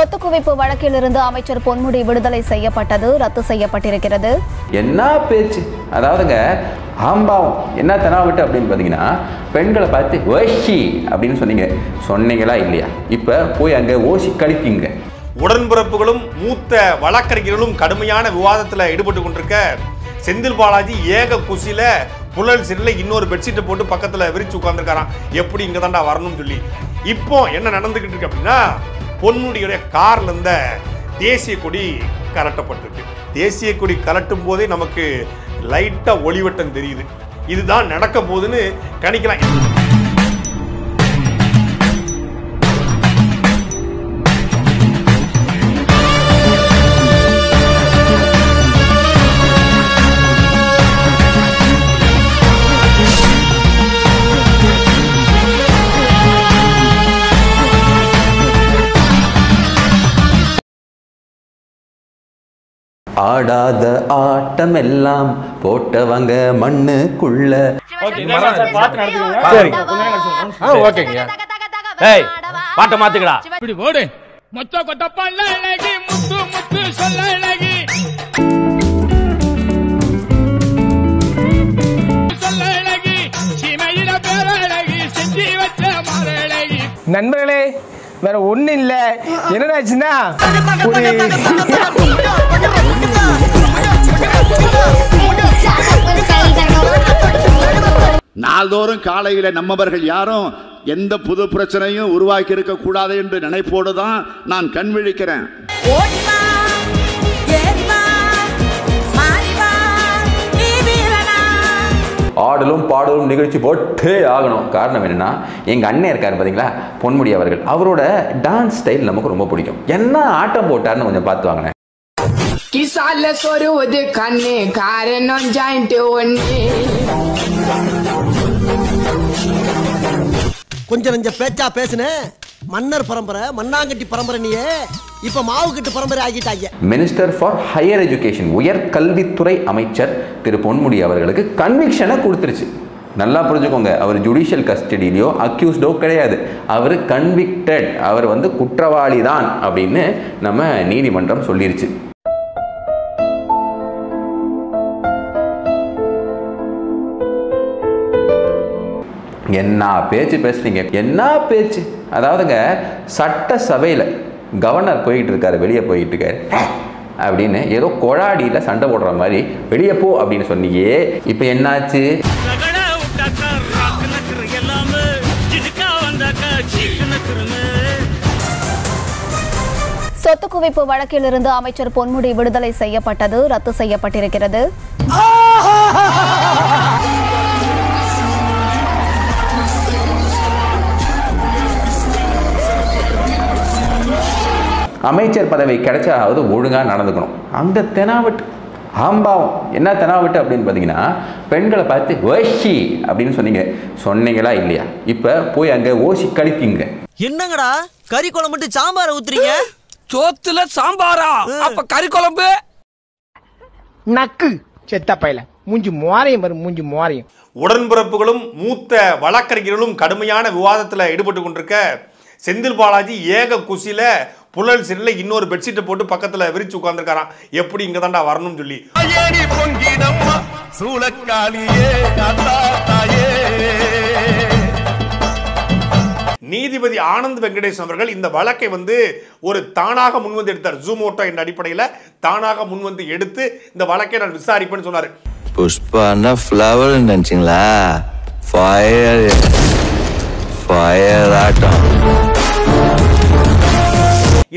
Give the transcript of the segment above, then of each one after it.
சொத்து குவிப்பு வழக்கிலிருந்து அமைச்சர் பொன்முடி விடுதலை செய்யப்பட்டது ரத்து செய்யப்பட்டிருக்கிறது. என்ன பேச்சு, அதாவதுங்க ஆம்பாவம் என்ன தெனாவிட்டு அப்படின்னு பார்த்தீங்கன்னா, பெண்களை பார்த்து ஓஷி அப்படின்னு சொன்னீங்களா இல்லையா? இப்போ போய் அங்கே ஓசி கழிக்குங்க. உடன்பிறப்புகளும் மூத்த வழக்கறிஞர்களும் கடுமையான விவாதத்தில் ஈடுபட்டு கொண்டிருக்க செந்தில் பாலாஜி ஏக குசியில புழல் சிறையில் இன்னொரு பெட்ஷீட்டை போட்டு பக்கத்தில் விரிச்சு உட்கார்ந்துருக்காராம். எப்படி இங்கே தாண்டா வரணும்னு சொல்லி. இப்போ என்ன நடந்துகிட்டு இருக்கு அப்படின்னா, பொன்முடியுடைய கார்ல இருந்த தேசிய கொடி கலட்டப்பட்டிருக்கு. தேசிய கொடி கலட்டும் போதே நமக்கு லைட்டா ஒளிவட்டம் தெரியுது. இதுதான் நடக்க போகுதுன்னு கணிக்கலாம். ஆடாத ஆட்டம் எல்லாம் போட்டவங்க மண்ணுக்குள்ள. பாட்ட மாத்துக்கடா. இப்படி ஓடு மொத்த கொட்ட பல்ல அழகி முத்து முத்து சொல்ல அழகி சொல்ல அழகி சீமையில பேர அழகி செஞ்சு வச்ச மாற அழகி. நண்பர்களே, வேற ஒண்ணு இல்ல. என்னடாச்சுன்னா நாள்தோறும் காலையில நம்மவர்கள் யாரும் எந்த புது பிரச்சனையும் உருவாக்கி இருக்க கூடாது என்று நினைப்போடு தான் நான் கண் விழிக்கிறேன். ஆடலும் பாடலும் நிகழ்ச்சி போட்டே ஆகணும். காரணம் என்னன்னா, எங்கள் அண்ணன் இருக்கார் பார்த்தீங்களா, பொன்முடி அவர்கள், அவரோட டான்ஸ் ஸ்டைல் நமக்கு ரொம்ப பிடிக்கும். என்ன ஆட்டம் போட்டார்னு கொஞ்சம் பார்த்து வாங்கினேன். கொஞ்சம் கொஞ்சம் பேச்சா பேசுன மன்னர் பரம்பரை மண்ணாங்கட்டி பரம்பரை, நீயே இப்ப மாவு கட்டு பரம்பரை ஆகிட்டாங்க. மினிஸ்டர் ஃபார் ஹையர் எஜுகேஷன், உயர் கல்வித்துறை அமைச்சர் திரு பொன்முடி அவர்களுக்கு கன்விக்ஷனை கொடுத்துருச்சு. நல்லா புரிஞ்சுக்கோங்க, அவர் ஜுடிஷியல் கஸ்டடியிலையோ அக்யூஸ்டோ கிடையாது, அவர் கன்விக்டட், அவர் குற்றவாளி தான் அப்படின்னு நம்ம நீதிமன்றம் சொல்லிருச்சு. என்ன பேச்சு பேசுறீங்க, என்ன பேச்சு. அதாவதுங்க சட்டசபையில் கவர்னர் போயிட்டு இருக்காரு, வெளியே போயிட்டு இருக்காரு அப்படின்னு ஏதோ கொழாடியில் சண்டை போடுற மாதிரி வெளியே போ அப்படின்னு சொன்னீங்க. இப்போ என்னாச்சு? சொத்து குவிப்பு வழக்கிலிருந்து அமைச்சர் பொன்முடி விடுதலை செய்யப்பட்டது ரத்து செய்யப்பட்டிருக்கிறது. அமைச்சர் பதவி கிடைச்சாவது ஒழுங்காக நடந்துக்கணும். அங்கே தெனாவட்டு ஆம்பாவம் என்ன தெனாவட்டு அப்படின்னு பார்த்தீங்கன்னா, பெண்களை பார்த்து ஓஷி அப்படின்னு சொன்னீங்களா இல்லையா? இப்போ போய் அங்கே ஓசி கழிக்குங்க. என்னங்கடா கறி குழம்பு சாம்பாரை ஊத்துறீங்க? சோத்துல சாம்பாரா? அப்ப கறி குழம்பு நக்கு செத்த பையல மூஞ்சி மோரையும் வரும், மூஞ்சி மோரையும். உடன்பிறப்புகளும் மூத்த வழக்கறிஞர்களும் கடுமையான விவாதத்தில் ஈடுபட்டு கொண்டிருக்க செந்தில் பாலாஜி ஏக குசியில புழல் சிறையில் இன்னொரு பெட்ஷீட்டை போட்டு பக்கத்தில் விரிச்சு உட்கார்ந்துருக்காராம். எப்படி இங்கே தாண்டா வரணும்னு சொல்லி. நீதிபதி ஆனந்த் வெங்கடேஷ் அவர்கள் இந்த வழக்கை ஒரு தானாக முன்வந்து எடுத்தார். ஜூமோட்டோ என்ற அடிப்படையில் தானாக முன்வந்து எடுத்து இந்த வழக்கை நான் விசாரிப்பேன்னு சொன்னார். புஷ்பானா ஃப்ளவர் நினைச்சிங்களா? ஃபயர் ஆட்டம்.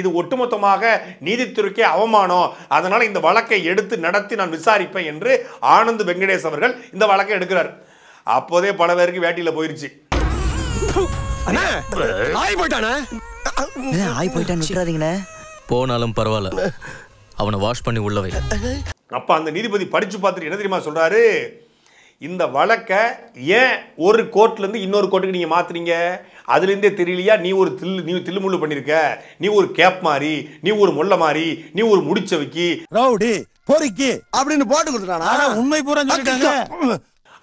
இது ஒட்டுமொத்தமாக நீதித்துறைக்கே அவமானம், அதனால இந்த வழக்கை எடுத்து நடத்தி நான் விசாரிப்பேன் என்று ஆனந்த் வெங்கடேஷ் அவர்கள் இந்த வழக்கை எடுக்கிறார். அப்போதே பல பேருக்கு வேட்டியில போயிருச்சு. போனாலும் பரவாயில்ல, அவனை வாஷ் பண்ணி உள்ளவை. அப்ப அந்த நீதிபதி படிச்சு பார்த்துட்டு என்ன தெரியுமா சொல்றாரு? இந்த வழக்கை ஏன் ஒரு கோர்ட்ல இருந்து இன்னொரு கோர்ட்டுக்கு நீங்க மாத்துறீங்க? அதுல இருந்தே தெரியலையா நீ தில்லுமுள்ளு பண்ணிருக்க, நீ ஒரு கேப் மாதிரி, நீ ஒரு முள்ள மாதிரி, நீ ஒரு முடிச்ச வைக்கி ரவுடி பொறுக்கி அப்படின்னு போட்டு கொடுத்துட்டானா? உண்மை பூரா சொல்லிட்டாங்க.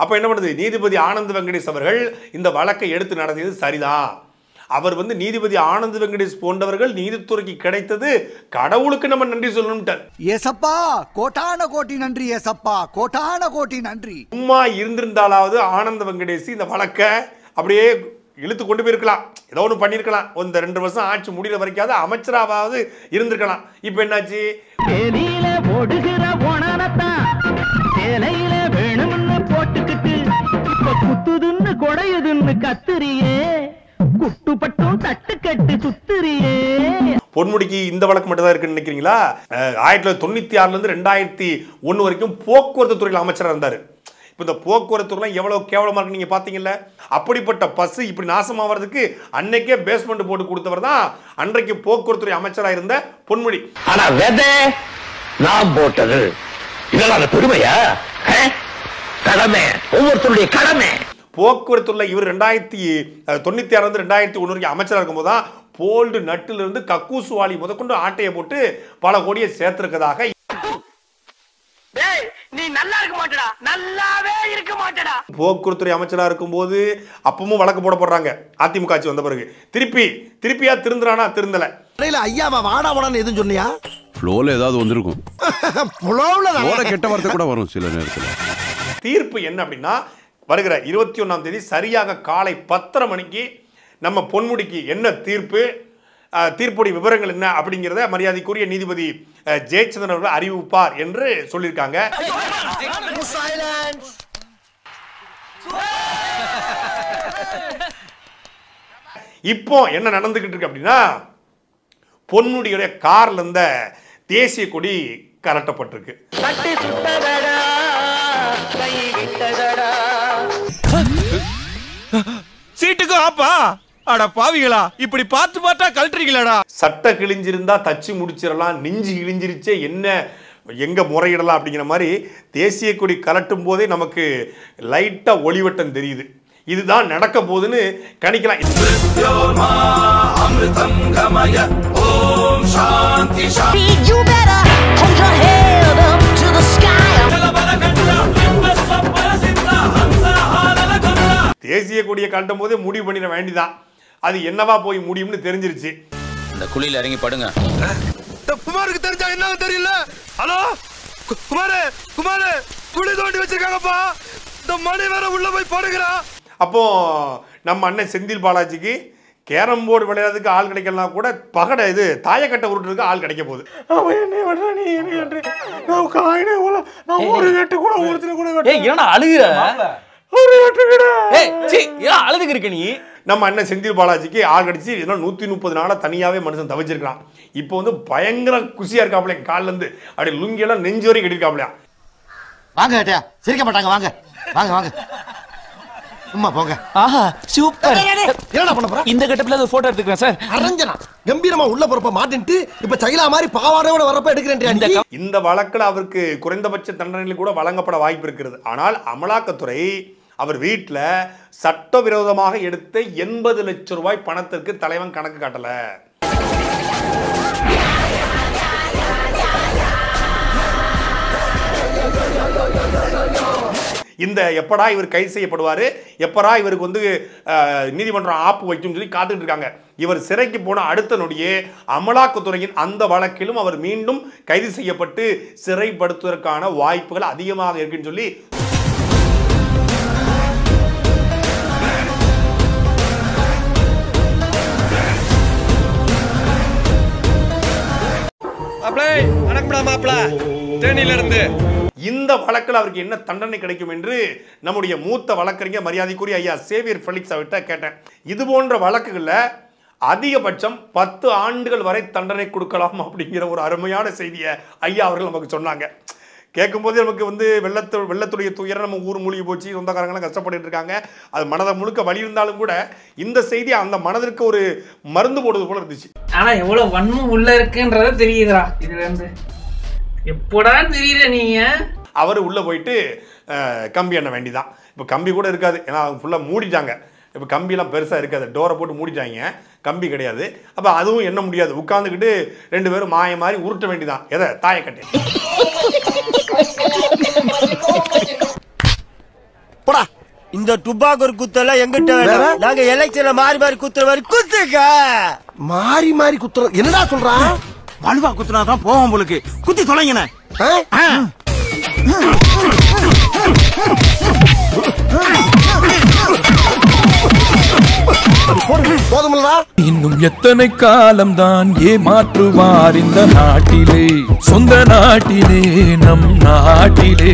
அப்ப என்ன பண்ணுது நீதிபதி ஆனந்த் வெங்கடேஷ் அவர்கள் இந்த வழக்கை எடுத்து நடத்தியது சரிதான். அவர் வந்து நீதிபதி ஆனந்த் வெங்கடேஷ் போன்றவர்கள் நீதித்துறைக்கு கிடைத்தது கடவுளுக்கு நம்ம நன்றி சொல்லணும்ட்டார். ஏசப்பா கோட்டான கோட்டி நன்றி, ஏசப்பா கோட்டான கோட்டி நன்றி. சும்மா இருந்திருந்தாலாவது ஆனந்த் வெங்கடேஷ் இந்த வழக்கை அப்படியே இழுத்து கொண்டு போயிருக்கலாம், ஏதோ ஒன்று பண்ணியிருக்கலாம். இந்த 2 வருஷம் ஆட்சி முடிகிற வரைக்காவது அமைச்சராவது இருந்திருக்கலாம். இப்போ என்னாச்சு? பொன்முடிக்கு இந்த வழக்கு மட்டும் தான் இருக்குன்னு நினைக்கிறீங்களா? 1996 இருந்து 2001 வரைக்கும் போக்குவரத்து துறையில் அமைச்சராக இருந்தார். இப்போ இந்த போக்குவரத்துலாம் எவ்வளவு கேவலமா இருக்கு நீங்க பாத்தீங்கல்ல. அப்படிப்பட்ட பஸ் இப்படி நாசமாவதுக்கு அன்னைக்கே பேஸ்மெண்ட் போட்டு கொடுத்தவர் தான் அன்றைக்கு போக்குவரத்துறை அமைச்சராக இருந்த பொன்முடி. ஆனா வெதை நான் போட்டது இதெல்லாம் பெருமையா? கடமை, ஒவ்வொருத்தருடைய கடமை. போக்குவரத்துள்ள இவர் 1996 இருந்து 2001 வரைக்கும் அமைச்சராக இருக்கும்போது தான் போல்டு நட்டுல இருந்து கக்கூசு வாளி முதற்கொண்டு ஆட்டையை போட்டு பல கோடியை சேர்த்திருக்கதாக. நீ நல்லா இருக்க மாட்டடா, நல்லாவே இருக்க மாட்டடா. போக்குவரத்துறை அமைச்சரா இருக்கும்போது அப்பவும் வழக்கு போடுறாங்க. அதிமுக ஆட்சி வந்த பிறகு திருப்பியா திருந்துறானா? திருந்தல. ஐயாவா வாடா வாடான்னு எதுவும் சொன்னியா? ஃப்ளோல ஏதாவது வந்திருக்கும். ஃப்ளோல கெட்ட வார்த்தை கூட வரும் சில நேரத்துல. தீர்ப்பு என்ன அப்படின்னா, வருகிற 21ஆம் தேதி சரியாக காலை 10:30 மணிக்கு நம்ம பொன்முடிக்கு என்ன தீர்ப்பு, தீர்ப்புடைய விவரங்கள் என்ன அப்படிங்கிறத மரியாதைக்குரிய நீதிபதி ஜெயச்சந்திரன் அவர்கள் அறிவிப்பார் என்று சொல்லியிருக்காங்க. இப்போ என்ன நடந்துகிட்டு இருக்கு அப்படின்னா, பொன்முடியுடைய கார்ல இருந்த தேசிய கொடி கலட்டப்பட்டிருக்கு. சீட்டுக்கு ஆப்பா அட பாவிகளா, இப்படி பார்த்து பார்த்தா கழட்டுறீங்களாடா. சட்டை கிழிஞ்சிருந்தா தச்சு முடிச்சிடலாம், நெஞ்சு கிழிஞ்சிருச்சே என்ன எங்க முறையிடலாம் அப்படிங்கிற மாதிரி தேசிய கொடி கலட்டும் போதே நமக்கு லைட்டா ஒளிவட்டம் தெரியுது. இதுதான் நடக்க போகுதுன்னு கணிக்கலாம். தேசிய கொடியை கட்டும் போதே முடிவு பண்ணிட வேண்டிதான். அது என்னவா போய் முடியும்னு தெரிஞ்சிருச்சு. இந்த குழியில இறங்கி படுங்க. குமாருக்கு தெரிஞ்சா என்ன தெரியல. ஹலோ குமாரு குழி தோண்டி வச்சிருக்காங்கப்பா, இந்த மணி வேற உள்ள போய் படுகிறா. அப்போ நம்ம அண்ணன் செந்தில் பாலாஜிக்கு கேரம் போர்டு விளையாடுறதுக்கு ஆள் கிடைக்கலாம், கூட பகடை இது தாயக்கட்டை உருட்டுறதுக்கு ஆள் கிடைக்க போகுது. நம்ம அண்ணன் செந்தில் பாலாஜிக்கு ஆள் கிடைச்சி 130 நாளா தனியாவே மனுஷன் தவிச்சிருக்கான். இப்போ வந்து பயங்கர குசியா இருக்காப்ல, காலில இருந்து அப்படியே லுங்கி எல்லாம் நெஞ்சு வரை கட்டிருக்காப்லையா. வாங்க சிரிக்க மாட்டாங்க, வாங்க வாங்க வாங்க அம்மா போங்க. ஆஹா சூப்பர். என்னடா பண்ண போற? இந்த கட்டப்ல ஒரு போட்டோ எடுத்துக்கிறேன் சார். அரஞ்சனா கம்பீரமா உள்ள போறப்ப மாட்டிட்டு இப்ப சைலா மாதிரி பாவாடையோட வரப்ப எடுக்கிறேன். இந்த வழக்குல அவருக்கு குறைந்தபட்ச தண்டனைகள் கூட வழங்கப்பட வாய்ப்பு இருக்கிறது. ஆனால் அமலாக்கத்துறை அவர் வீட்டுல சட்டவிரோதமாக எடுத்த 80 லட்சம் ரூபாய் பணத்திற்கு தலைவன் கணக்கு காட்டல. இந்த எப்படா இவர் கைது செய்யப்படுவாரு, எப்படா இவருக்கு வந்து நீதிமன்றம் ஆப்பு வைக்கும் சொல்லி காத்துட்டு இருக்காங்க. இவர் சிறைக்கு போன அடுத்த நொடியே அமலாக்கத்துறையின் அந்த வழக்கிலும் அவர் மீண்டும் கைது செய்யப்பட்டு சிறைப்படுத்துவதற்கான வாய்ப்புகள் அதிகமாக இருக்குன்னு சொல்லி இந்த வழக்கில் அவருக்கு என்ன தண்டனை கிடைக்கும் என்று நம்முடைய மூத்த வழக்கறிஞர் மரியாதைக்குரிய ஐயா சேவியர் ஃபெலிக்ஸ் அவர்கிட்ட கேட்டேன். இது போன்ற வழக்குகள்ல அதிகபட்சம் 10 ஆண்டுகள் வரை தண்டனை கொடுக்கலாம் அப்படிங்கிற ஒரு அருமையான செய்தியை ஐயா அவர்கள் நமக்கு சொன்னாங்க. கேட்கும்போது நமக்கு வந்து வெள்ளத்துடைய துயரம் நம்ம ஊர் மூழ்கி போச்சு, சொந்தக்காரங்களாம் கஷ்டப்பட்டு இருக்காங்க, அது மனதை முழுக்க வலி இருந்தாலும் கூட இந்த செய்தி அந்த மனதிற்கு ஒரு மருந்து போடுவது போல இருந்துச்சு. ஆனா எவ்வளவு வன்மம் உள்ள இருக்குன்றத தெரியுதுடா இதுல இருந்து. எப்படா தெரியல நீங்க? அவர் உள்ள போயிட்டு கம்பி எண்ண வேண்டிதான். இப்போ கம்பி கூட இருக்காது, ஏன்னா ஃபுல்லா மூடிட்டாங்க. இப்போ கம்பியெல்லாம் பெருசா இருக்காது, டோரை போட்டு மூடிட்டாங்க, கம்பி கிடையாது. அப்ப அதுவும் எண்ண முடியாது, உட்கார்ந்துக்கிட்டு 2 பேரும் மாய மாதிரி உருட்ட வேண்டிதான். எதை? தாயக்கட்டை. போடா இந்த டுபாக்கூர் குத்தெல்லாம் எங்கிட்ட வேணும். நாங்க எலெக்ஷன்ல மாறி மாறி குத்துற மாதிரி குத்துக்க. மாறி மாறி குத்துற என்னடா சொல்றான்? வலுவா குத்துனாதான் போவோம் உங்களுக்கு. குத்தி தொலைங்கண்ணே. இன்னும் எத்தனை காலம் தான் ஏமாற்றுவார் இந்த நாட்டிலே, சொந்த நாட்டிலே, நம் நாட்டிலே.